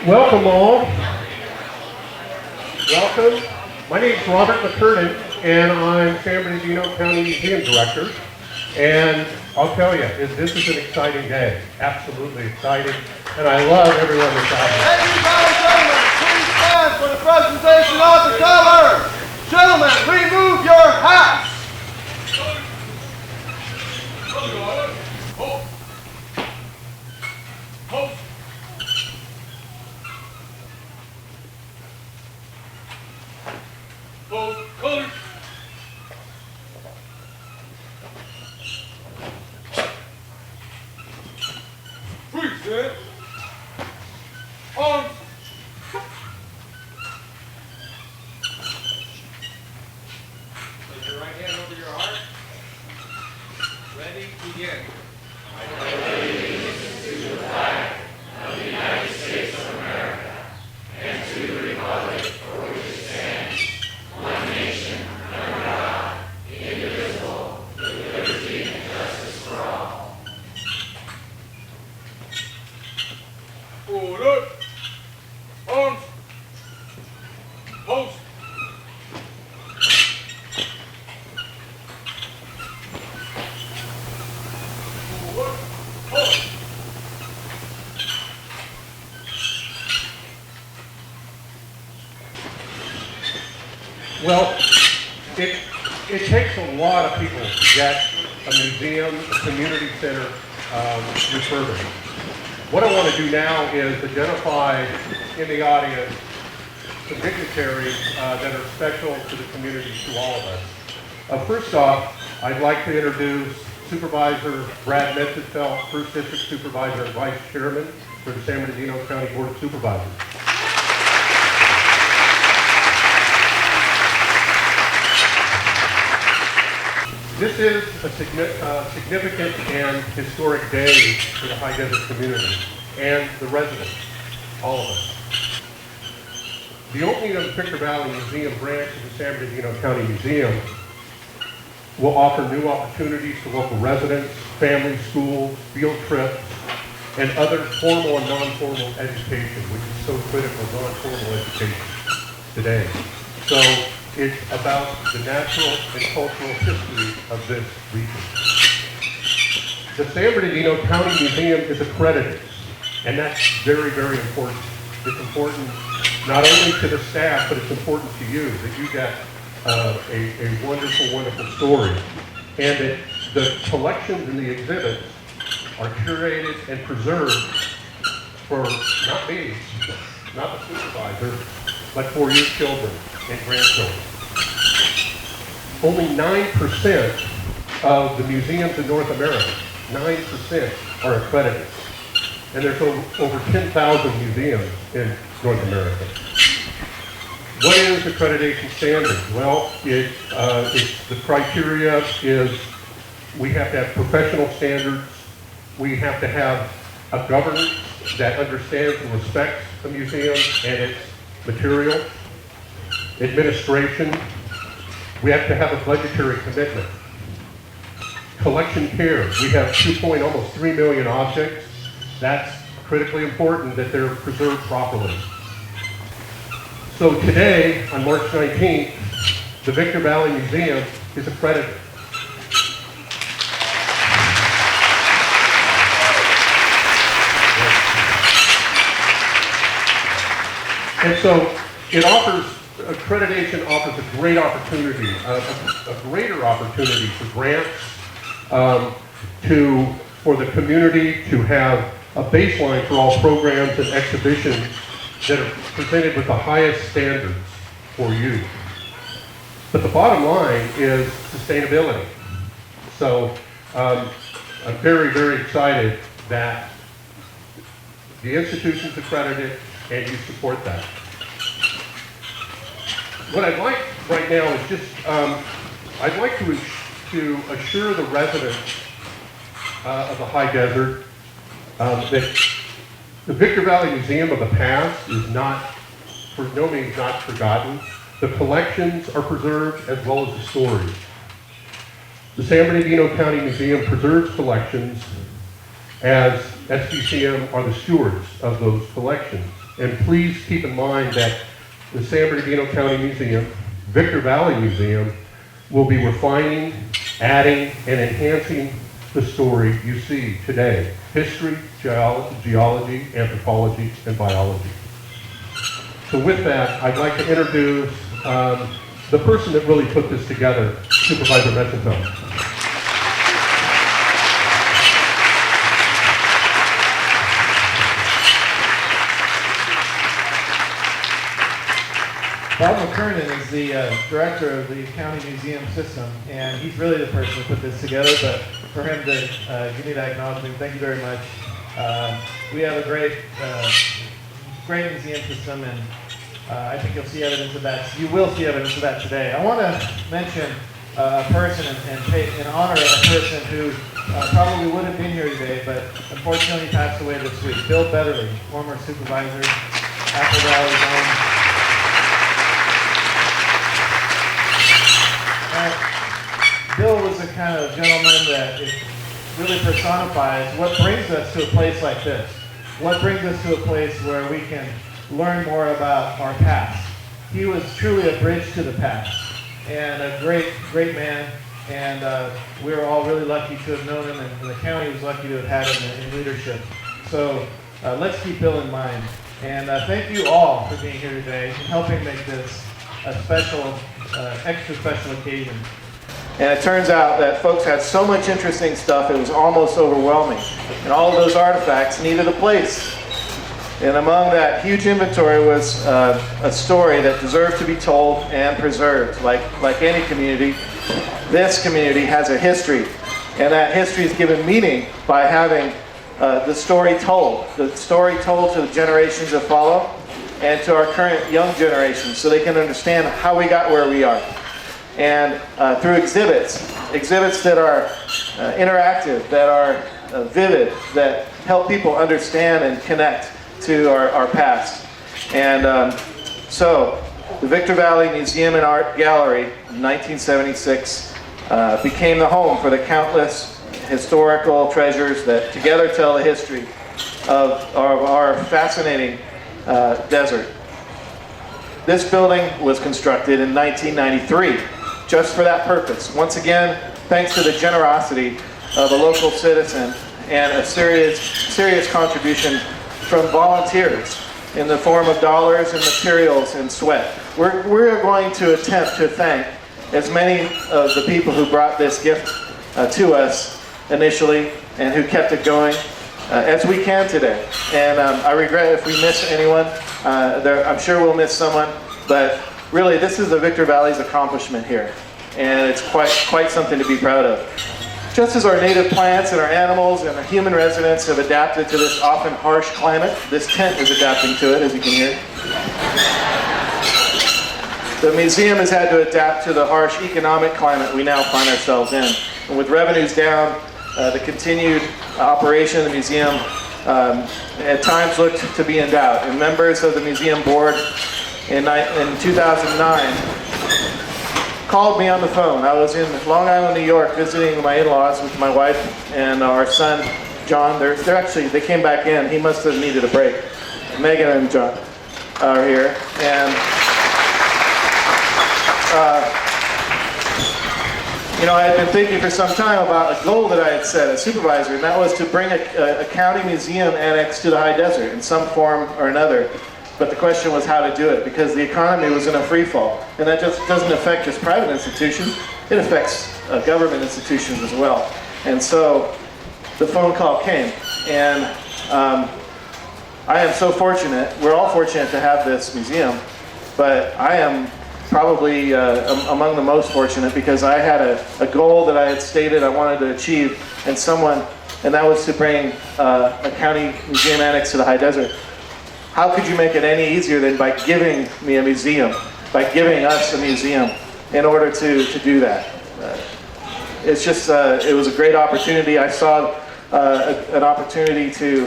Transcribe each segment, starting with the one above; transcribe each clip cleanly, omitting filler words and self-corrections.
Welcome all. Welcome. My name is Robert McCurden, and I'm San Bernardino County Museum Director. And I'll tell you, this is an exciting day. Absolutely exciting. And I love everyone that's out here. Ladies and gentlemen, please stand for the presentation of the color. Gentlemen, remove your hats. Colors. Preset. Arms. Place your right hand over your heart. Ready, begin. I pledge allegiance to the flag of the United States of America and to the republic for which it stands, one nation, under God, indivisible, with liberty and justice for all. Forward up. Arms. Post. Forward. Post. Well, it takes a lot of people to get a museum, a community center refurbished. What I want to do now is identify in the audience some dignitaries that are special to the community, to all of us. First off, I'd like to introduce Supervisor Brad Metzenfeld, First District Supervisor and Vice Chairman for the San Bernardino County Board of Supervisors. This is a significant and historic day for the High Desert community and the residents, all of us. The opening of the Picture Valley Museum branch of the San Bernardino County Museum will offer new opportunities to local residents, families, schools, field trips, and other formal and non-formal education, which is so critical, non-formal education today. So it's about the natural and cultural history of this region. The San Bernardino County Museum is accredited, and that's very, very important. It's important not only to the staff, but it's important to you that you get a wonderful, wonderful story, and that the collections and the exhibits are curated and preserved for not me, not the supervisor, but for your children and grandchildren. Only 9% of the museums in North America, 9% are accredited. And there's over 10,000 museums in North America. What is accreditation standard? Well, the criteria is we have to have professional standards. We have to have a governance that understands and respects the museum and its material. Administration. We have to have a budgetary commitment. Collection care. We have almost 3 million objects. That's critically important that they're preserved properly. So today, on March 19th, the Victor Valley Museum is accredited. And so accreditation offers a great opportunity, a greater opportunity for grants, for the community to have a baseline for all programs and exhibitions that are presented with the highest standards for you. But the bottom line is sustainability. So I'm very, very excited that the institution's accredited and you support that. What I'd like right now is just, I'd like to assure the residents of the High Desert that the Victor Valley Museum of the past is not, for no means not forgotten. The collections are preserved as well as the stories. The San Bernardino County Museum preserves collections as SBCM are the stewards of those collections. And please keep in mind that the San Bernardino County Museum, Victor Valley Museum, will be refining, adding, and enhancing the story you see today. History, geology, anthropology, and biology. So with that, I'd like to introduce the person that really put this together, Supervisor Metzenfeld. Bob McKernan is the director of the county museum system, and he's really the person who put this together, but for him to give me that acknowledgement, thank you very much. We have a great museum system, and I think you'll see evidence of that. You will see evidence of that today. I want to mention a person and honor a person who probably would have been here today, but unfortunately passed away this week. Bill Betterly, former supervisor, Apple Valley's own. Bill was the kind of gentleman that really personifies what brings us to a place like this. What brings us to a place where we can learn more about our past. He was truly a bridge to the past, and a great man, and we were all really lucky to have known him, and the county was lucky to have had him in leadership. So let's keep Bill in mind. And thank you all for being here today and helping make this a special, extra special occasion. And it turns out that folks had so much interesting stuff, it was almost overwhelming. And all of those artifacts needed a place. And among that huge inventory was a story that deserved to be told and preserved. Like any community, this community has a history. And that history is given meaning by having the story told to the generations that follow and to our current young generation, so they can understand how we got where we are. And through exhibits that are interactive, that are vivid, that help people understand and connect to our past. And so the Victor Valley Museum and Art Gallery in 1976 became the home for the countless historical treasures that together tell the history of our fascinating desert. This building was constructed in 1993 just for that purpose. Once again, thanks to the generosity of a local citizen and a serious contribution from volunteers in the form of dollars and materials and sweat. We're going to attempt to thank as many of the people who brought this gift to us initially and who kept it going as we can today. And I regret if we miss anyone. I'm sure we'll miss someone, but really this is the Victor Valley's accomplishment here, and it's quite something to be proud of. Just as our native plants and our animals and the human residents have adapted to this often harsh climate, this tent is adapting to it, as you can hear. The museum has had to adapt to the harsh economic climate we now find ourselves in. And with revenues down, the continued operation of the museum at times looked to be in doubt. And members of the museum board in 2009 called me on the phone. I was in Long Island, New York, visiting my in-laws with my wife and our son, John. They came back in. He must have needed a break. Megan and John are here. And I had been thinking for some time about a goal that I had set as supervisor, and that was to bring a county museum annex to the high desert in some form or another. But the question was how to do it, because the economy was in a free fall. And that just doesn't affect just private institutions, it affects government institutions as well. And so the phone call came, and I am so fortunate, we're all fortunate to have this museum, but I am probably among the most fortunate because I had a goal that I had stated I wanted to achieve, and that was to bring a county museum annex to the high desert. How could you make it any easier than by giving me a museum, by giving us a museum in order to do that? It's just, it was a great opportunity. I saw an opportunity to,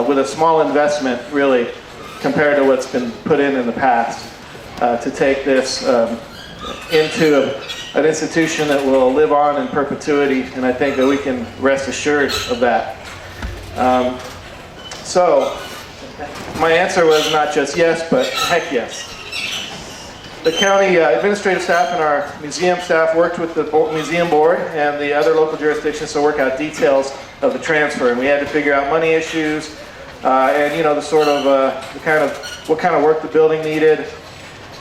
with a small investment really, compared to what's been put in the past, to take this into an institution that will live on in perpetuity, and I think that we can rest assured of that. So, My answer was not just yes, but heck yes. The county administrative staff and our museum staff worked with the museum board and the other local jurisdictions to work out details of the transfer, and we had to figure out money issues and what kind of work the building needed,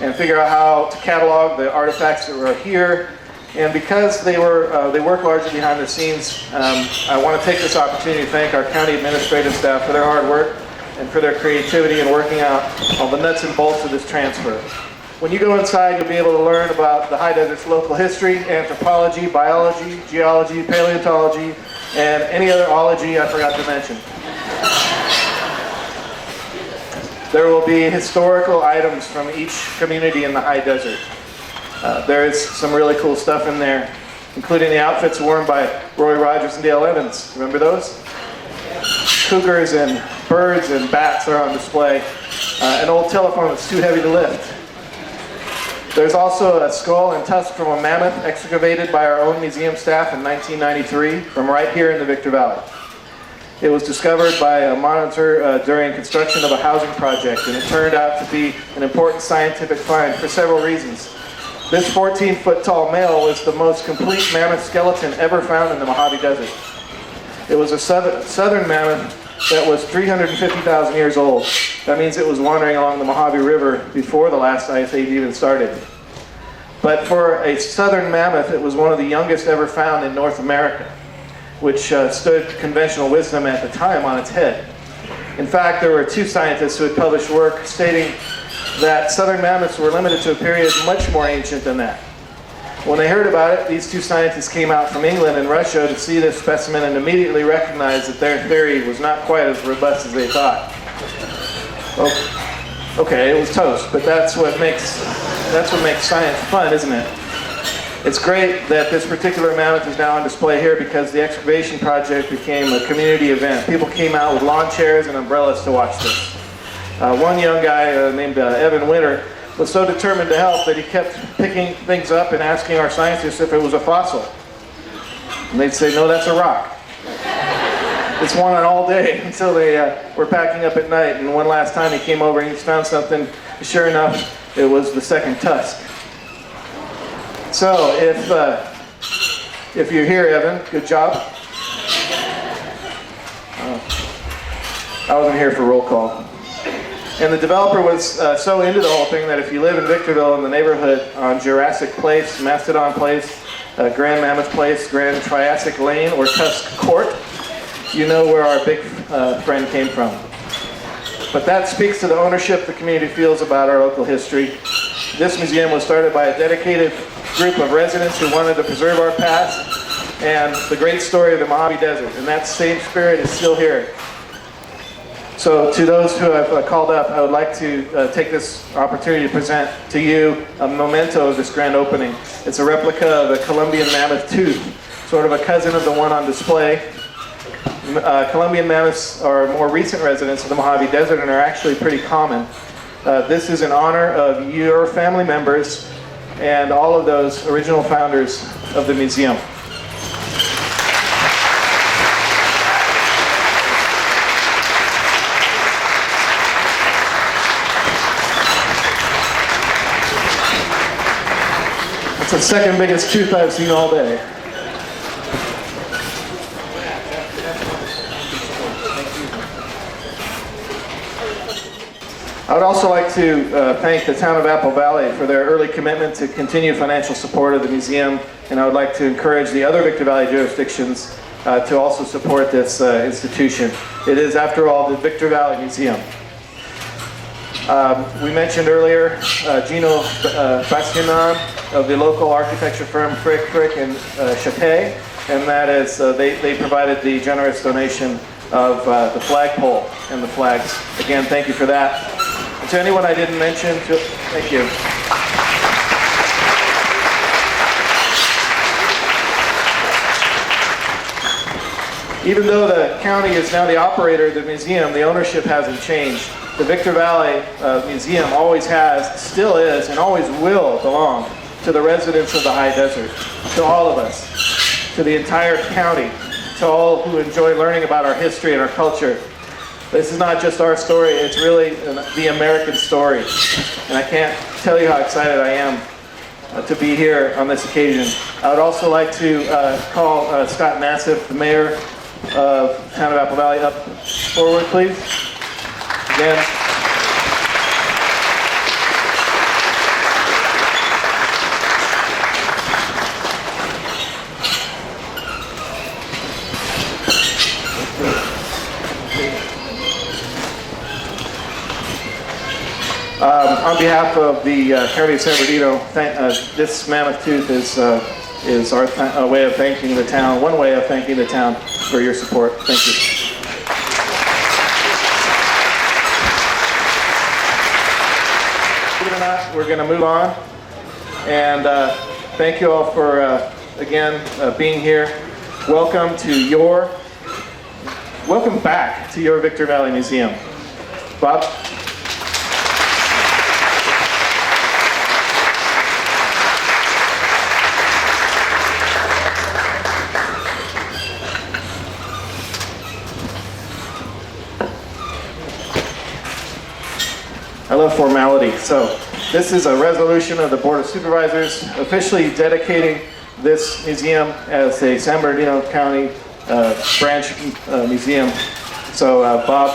and figure out how to catalog the artifacts that were here. And because they work largely behind the scenes, I want to take this opportunity to thank our county administrative staff for their hard work and for their creativity in working out all the nuts and bolts of this transfer. When you go inside, you'll be able to learn about the high desert's local history, anthropology, biology, geology, paleontology, and any other ology I forgot to mention. There will be historical items from each community in the high desert. There is some really cool stuff in there, including the outfits worn by Roy Rogers and Dale Evans. Remember those? Cougars and birds and bats are on display. An old telephone that's too heavy to lift. There's also a skull and tusk from a mammoth excavated by our own museum staff in 1993 from right here in the Victor Valley. It was discovered by a monitor during construction of a housing project, and it turned out to be an important scientific find for several reasons. This 14-foot tall male was the most complete mammoth skeleton ever found in the Mojave Desert. It was a southern mammoth that was 350,000 years old. That means it was wandering along the Mojave River before the last ice age even started. But for a southern mammoth, it was one of the youngest ever found in North America, which stood conventional wisdom at the time on its head. In fact, there were two scientists who had published work stating that southern mammoths were limited to a period much more ancient than that. When they heard about it, these two scientists came out from England and Russia to see this specimen and immediately recognized that their theory was not quite as robust as they thought. Okay, it was toast, but that's what makes science fun, isn't it? It's great that this particular mammoth is now on display here because the excavation project became a community event. People came out with lawn chairs and umbrellas to watch this. One young guy named Evan Winter was so determined to help that he kept picking things up and asking our scientists if it was a fossil. And they'd say, no, that's a rock. It's one on all day until they were packing up at night. And one last time he came over and he found something. Sure enough, it was the second tusk. So if you're here, Evan, good job. I wasn't here for roll call. And the developer was so into the whole thing that if you live in Victorville in the neighborhood on Jurassic Place, Mastodon Place, Grand Mammoth Place, Grand Triassic Lane, or Tusk Court, you know where our big friend came from. But that speaks to the ownership the community feels about our local history. This museum was started by a dedicated group of residents who wanted to preserve our past and the great story of the Mojave Desert, and that same spirit is still here. So to those who have called up, I would like to take this opportunity to present to you a memento of this grand opening. It's a replica of a Columbian mammoth tooth, sort of a cousin of the one on display. Columbian mammoths are more recent residents of the Mojave Desert and are actually pretty common. This is in honor of your family members and all of those original founders of the museum. It's the second biggest tooth I've seen all day. I would also like to thank the town of Apple Valley for their early commitment to continue financial support of the museum, and I would like to encourage the other Victor Valley jurisdictions to also support this institution. It is, after all, the Victor Valley Museum. We mentioned earlier Gino Bastianan of the local architecture firm Frick and Chappé, and that is they provided the generous donation of the flagpole and the flags. Again, thank you for that. And to anyone I didn't mention, thank you. Even though the county is now the operator of the museum, the ownership hasn't changed. The Victor Valley Museum always has, still is, and always will belong to the residents of the high desert, to all of us, to the entire county, to all who enjoy learning about our history and our culture. This is not just our story, it's really the American story. And I can't tell you how excited I am to be here on this occasion. I would also like to call Scott Nassif, the mayor of Town of Apple Valley, up forward, please. Again. On behalf of the County of San Bernardino, this mammoth tooth is our way of thanking the town, one way of thanking the town for your support. Thank you. Believe it or not, we're going to move on. And thank you all for, again, being here. Welcome back to your Victor Valley Museum. Bob? I love formality. So this is a resolution of the Board of Supervisors officially dedicating this museum as a San Bernardino County branch museum. So Bob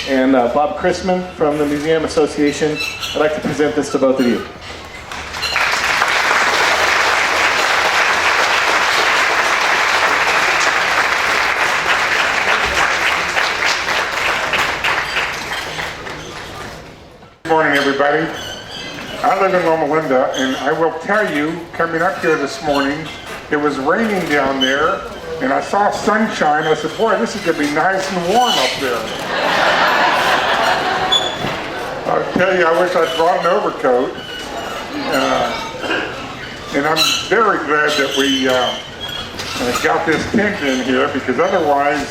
and Bob Chrisman from the Museum Association, I'd like to present this to both of you. Good morning, everybody. I live in Loma Linda, and I will tell you, coming up here this morning, it was raining down there, and I saw sunshine. I said, boy, this is going to be nice and warm up there. I'll tell you, I wish I'd brought an overcoat. And I'm very glad that we got this tent in here, because otherwise,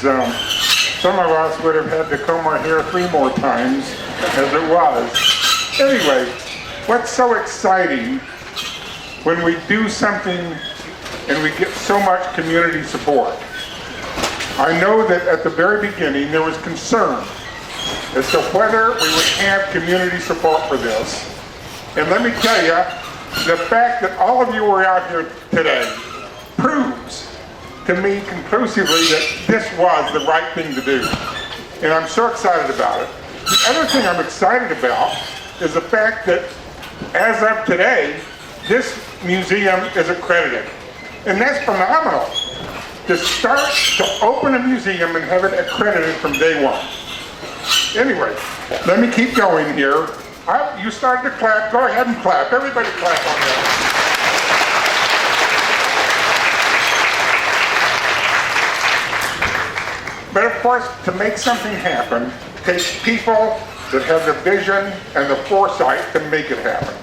some of us would have had to comb our hair 3 more times as it was. Anyway, what's so exciting when we do something and we get so much community support? I know that at the very beginning there was concern as to whether we would have community support for this. And let me tell you, the fact that all of you were out here today proves to me conclusively that this was the right thing to do. And I'm so excited about it. The other thing I'm excited about is the fact that as of today, this museum is accredited. And that's phenomenal. To start to open a museum and have it accredited from day one. Anyway, let me keep going here. You started to clap, go ahead and clap. Everybody clap on that. But of course, to make something happen, takes people that have the vision and the foresight to make it happen.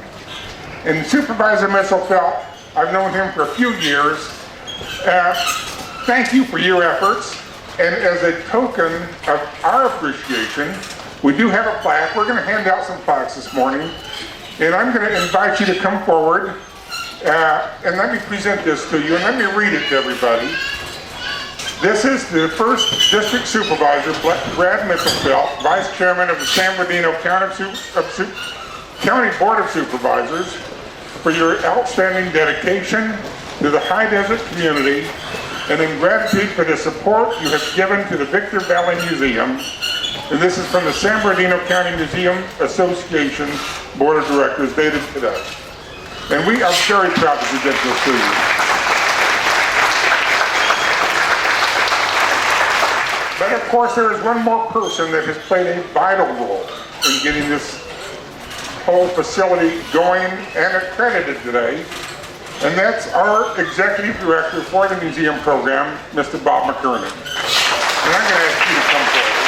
And Supervisor Misselfelt, I've known him for a few years. Thank you for your efforts. And as a token of our appreciation, we do have a plaque. We're going to hand out some plaques this morning. And I'm going to invite you to come forward. And let me present this to you, and let me read it to everybody. This is the first District Supervisor, Brad Misselfelt, Vice Chairman of the San Bernardino County Board of Supervisors, for your outstanding dedication to the High Desert community, and in gratitude for the support you have given to the Victor Valley Museum. And this is from the San Bernardino County Museum Association Board of Directors, dated today. And we are very proud to present this to you. But of course, there is one more person that has played a vital role in getting this whole facility going and accredited today, and that's our Executive Director for the Museum Program, Mr. Bob McKernan. And I'm going to ask you to come forward.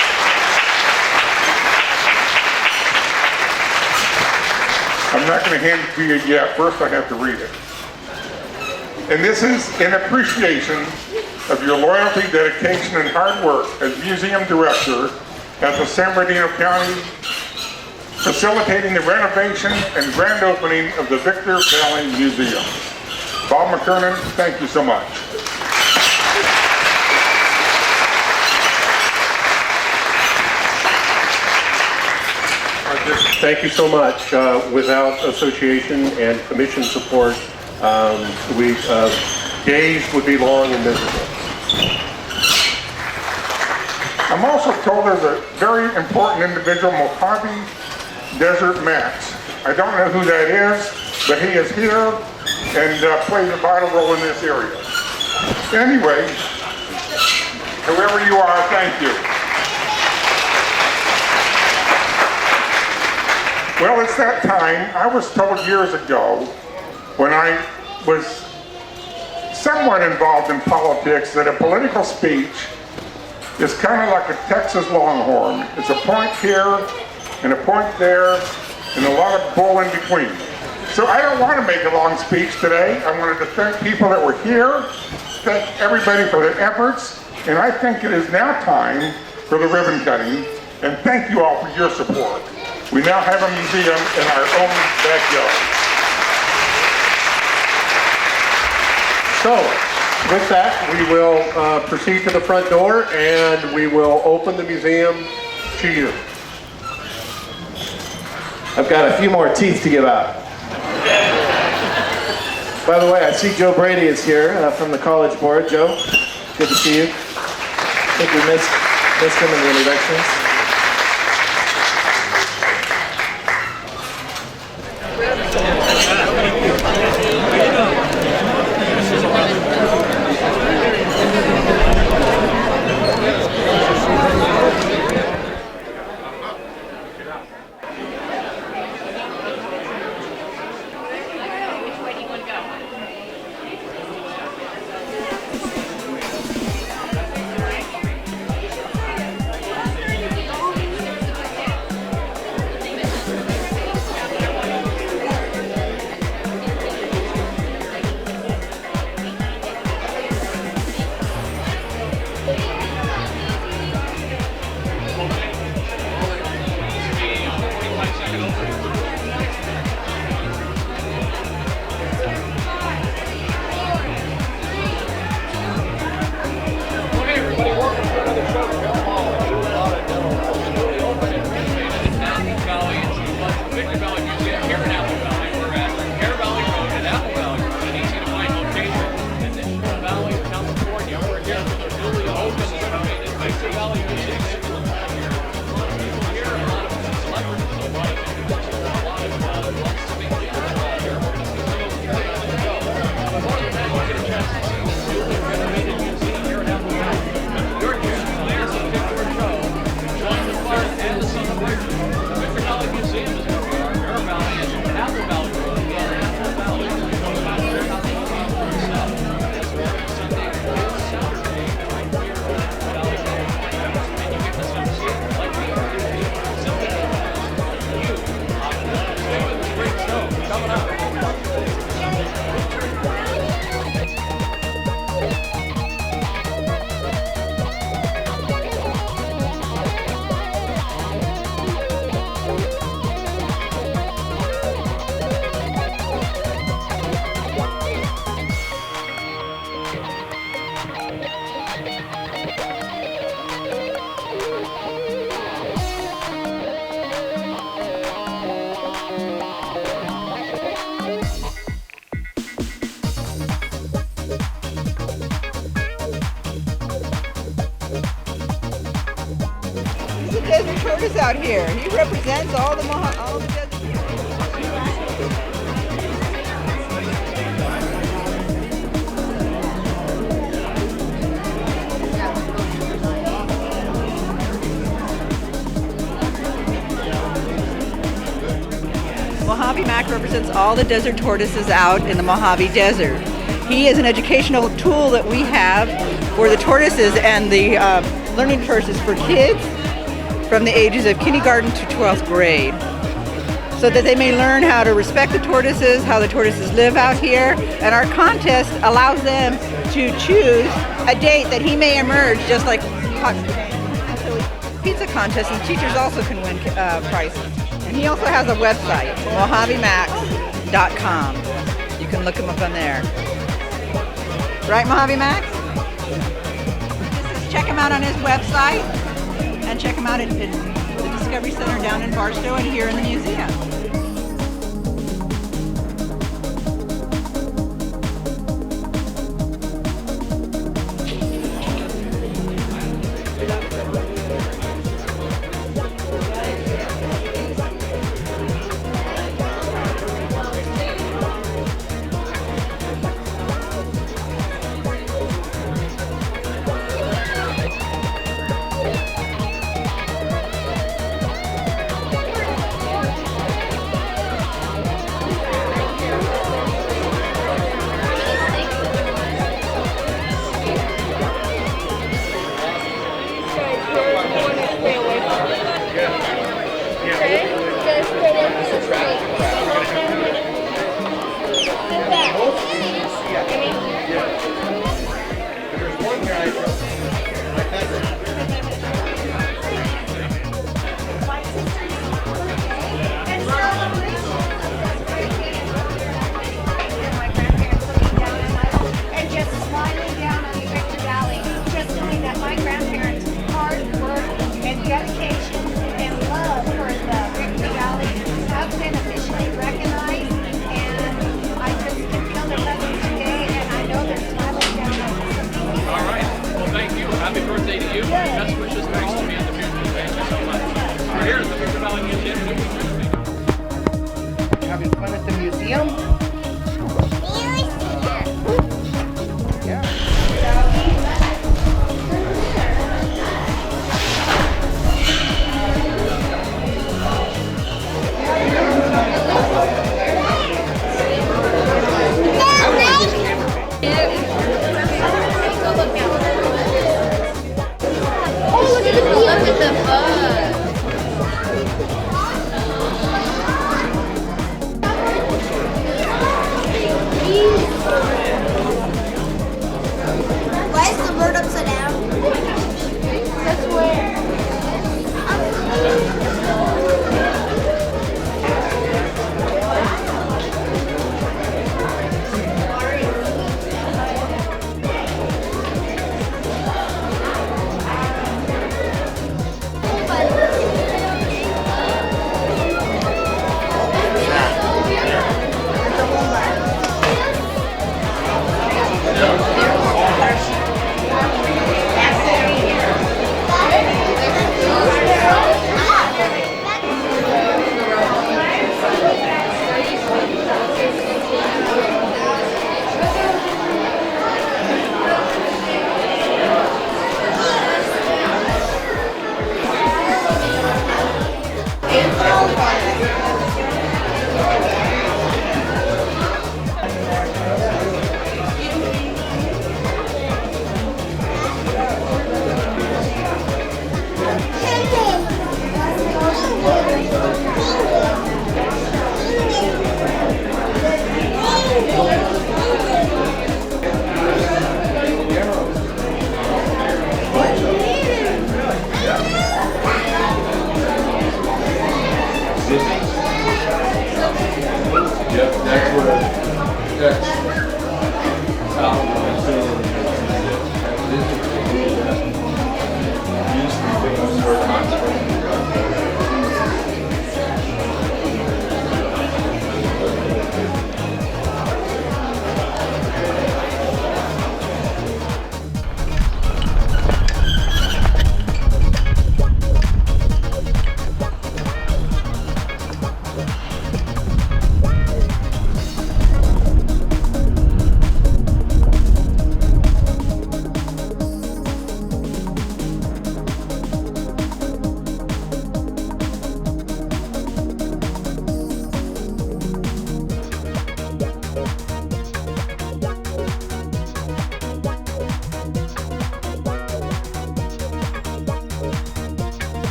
I'm not going to hand it to you yet. First, I have to read it. And this is in appreciation of your loyalty, dedication, and hard work as Museum Director at the San Bernardino County, facilitating the renovation and grand opening of the Victor Valley Museum. Bob McKernan, thank you so much. thank you so much. Without association and commission support, days would be long and miserable. I'm also told there's a very important individual, Mojave Max. I don't know who that is, but he is here and plays a vital role in this area. Anyway, whoever you are, thank you. Well, it's that time. I was told years ago, when I was somewhat involved in politics, that a political speech is kind of like a Texas Longhorn. It's a point here and a point there and a lot of bull in between. So I don't want to make a long speech today. I wanted to thank people that were here, thank everybody for their efforts, and I think it is now time for the ribbon cutting, and thank you all for your support. We now have a museum in our own backyard. So, with that, we will proceed to the front door and we will open the museum to you. I've got a few more teeth to give out. By the way, I see Joe Brady is here from the College Board. Joe, good to see you. I think we missed him in the introductions. Desert tortoise out here. He represents all the desert. Mojave Max represents all the desert tortoises out in the Mojave Desert. He is an educational tool that we have for the tortoises and the learning courses for kids from the ages of kindergarten to 12th grade, so that they may learn how to respect the tortoises, how the tortoises live out here, and our contest allows them to choose a date that he may emerge, just like pizza contest, and teachers also can win prizes. And he also has a website, MojaveMax.com. You can look him up on there. Right, Mojave Max? Check him out on his website and check him out at the Discovery Center down in Barstow and here in the museum. Dedication and love for the Victory Valley have been officially recognized, and I just can feel their presence today, and I know they're smiling down on us. All right. Well, thank you. Happy birthday to you. Best wishes. Thanks to me and the museum. Thank you so much. We're here at the Victory Valley Museum. Having fun at the museum? Why is the bird upside down? That's where.